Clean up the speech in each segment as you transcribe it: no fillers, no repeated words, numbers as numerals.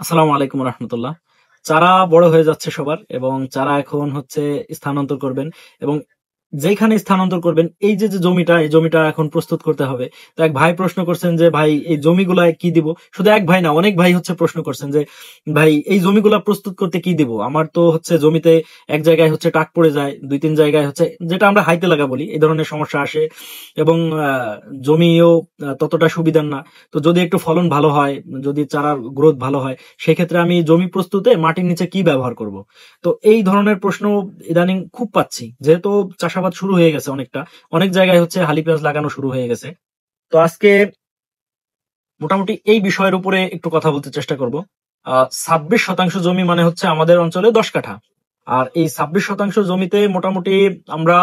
আসসালামু আলাইকুম রহমতুল্লাহ। চারা বড় হয়ে যাচ্ছে সবার, এবং চারা এখন হচ্ছে স্থানান্তর করবেন, এবং যেখানে স্থানান্তর করবেন এই যে যে জমিটা, এই জমিটা এখন প্রস্তুত করতে হবে। তো এক ভাই প্রশ্ন করছেন যে ভাই এই জমিগুলায় কি দিব। শুধু এক ভাই না, অনেক ভাই হচ্ছে প্রশ্ন করছেন যে ভাই এই জমিগুলা প্রস্তুত করতে কি দিব। আমার তো হচ্ছে জমিতে এক জায়গায় হচ্ছে টাক পড়ে যায়, দুই তিন জায়গায় হচ্ছে যেটা আমরা হাইতে লাগা বলি, এই ধরনের সমস্যা আসে, এবং জমিও ততটা সুবিধার না। তো যদি একটু ফলন ভালো হয়, যদি চারার গ্রোথ ভালো হয়, সেক্ষেত্রে আমি জমি প্রস্তুতে মাটির নিচে কি ব্যবহার করব। তো এই ধরনের প্রশ্ন ইদানিং খুব পাচ্ছি, যেহেতু চাষাবাদ শুরু হয়ে গেছে অনেকটা, অনেক জায়গায় হচ্ছে হালি পেঁয়াজ লাগানো শুরু হয়ে গেছে। তো আজকে মোটামুটি এই বিষয়ের উপরে একটু কথা বলতে চেষ্টা করব। 26% জমি মানে হচ্ছে আমাদের অঞ্চলে 10 কাঠা। আর এই 26% জমিতে মোটামুটি আমরা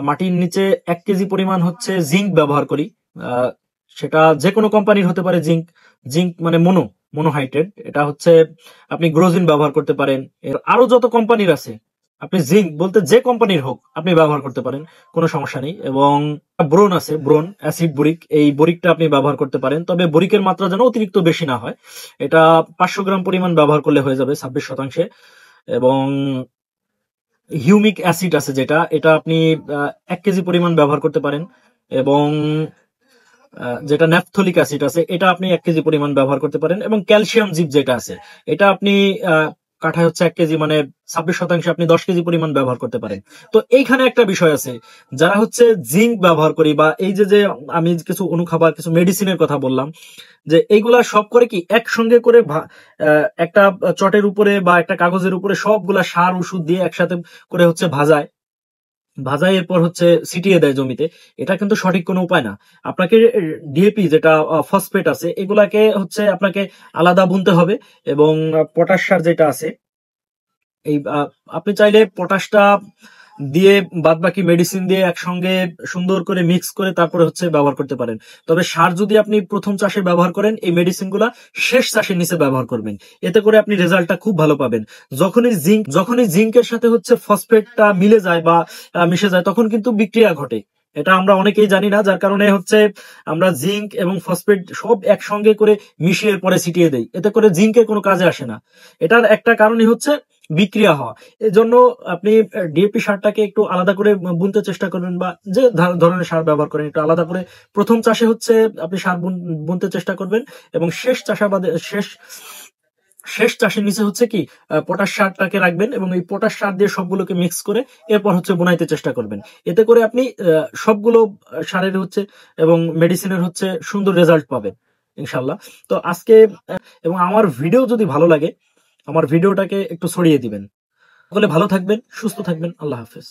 মাটির নিচে 1 কেজি পরিমাণ হচ্ছে জিঙ্ক ব্যবহার করি। আহ, সেটা যে কোনো কোম্পানির হতে পারে। জিঙ্ক জিঙ্ক মানে মোনোহাইড্রেট, এটা হচ্ছে আপনি গ্রোজিন ব্যবহার করতে পারেন। এর আরো যত কোম্পানির আছে, আপনি জিঙ্ক বলতে যে কোম্পানির হোক আপনি ব্যবহার করতে পারেন, কোনো সমস্যা নেই। এবং ব্রোন আছে, ব্রোন অ্যাসিড বরিক, এই বরিকটা আপনি ব্যবহার করতে পারেন, তবে বরিকের মাত্রা যেন অতিরিক্ত বেশি না হয়। এটা 500 গ্রাম পরিমাণ ব্যবহার করলে হয়ে যাবে 26%। এবং হিউমিক অ্যাসিড আছে যেটা, এটা আপনি 1 কেজি পরিমাণ ব্যবহার করতে পারেন। এবং যেটা ন্যাপথলিক অ্যাসিড আছে, এটা আপনি 1 কেজি পরিমাণ ব্যবহার করতে পারেন। এবং ক্যালসিয়াম জিপ যেটা আছে, এটা আপনি কাঠায় হচ্ছে 1 কেজি, মানে 26% আপনি 10 কেজি পরিমাণ ব্যবহার করতে পারেন। তো এইখানে একটা বিষয় আছে, যারা হচ্ছে জিঙ্ক ব্যবহার করি, বা এই যে যে আমি কিছু অনুখাবার, কিছু মেডিসিনের কথা বললাম, যে এইগুলা সব করে কি একসঙ্গে করে একটা চটের উপরে বা একটা কাগজের উপরে সবগুলা সার ওষুধ দিয়ে একসাথে করে হচ্ছে ভাজায় এরপর হচ্ছে ছিটিয়ে দেয় জমিতে। এটা কিন্তু সঠিক কোনো উপায় না। আপনাকে ডিএপি যেটা ফসফেট আছে, এগুলাকে হচ্ছে আপনাকে আলাদা বুনতে হবে। এবং পটাশ সার যেটা আছে, এই আপনি চাইলে পটাশটা দিয়ে বাদ বাকি মেডিসিন দিয়ে একসঙ্গে সুন্দর করে মিক্স করে তারপরে হচ্ছে ব্যবহার করতে পারেন। তবে সার যদি আপনি প্রথম চাষে ব্যবহার করেন, এই মেডিসিন গুলা শেষ চাষের নিচে ব্যবহার করবেন। এতে করে আপনি রেজাল্টটা খুব ভালো পাবেন। যখনই জিঙ্কের সাথে হচ্ছে ফসফেটটা মিলে যায় বা মিশে যায়, তখন কিন্তু বিক্রিয়া ঘটে। এটা আমরা অনেকেই জানি না, যার কারণে হচ্ছে আমরা জিঙ্ক এবং ফসফেট সব একসঙ্গে করে মিশিয়ে পরে ছিটিয়ে দেই, এতে করে জিঙ্কের কোনো কাজে আসে না। এটার একটা কারণই হচ্ছে বিক্রিয়া হওয়া। এজন্য আপনি ডিএপি সারটাকে একটু আলাদা করে বুনতে চেষ্টা করবেন, বা যে ধরনের সার ব্যবহার করেন একটু আলাদা করে প্রথম চাষে হচ্ছে আপনি সার বুনতে চেষ্টা করবেন। এবং শেষ চাষের নিচে হচ্ছে কি পটাশ সারটাকে রাখবেন, এবং এই পটাশ সার দিয়ে সবগুলোকে মিক্স করে এরপর হচ্ছে বুনাইতে চেষ্টা করবেন। এতে করে আপনি সবগুলো সারের হচ্ছে এবং মেডিসিনের হচ্ছে সুন্দর রেজাল্ট পাবেন ইনশাল্লাহ। তো আজকে এবং আমার ভিডিও যদি ভালো লাগে, আমার ভিডিওটাকে একটু ছড়িয়ে দিবেন। সকলে ভালো থাকবেন, সুস্থ থাকবেন। আল্লাহ হাফেজ।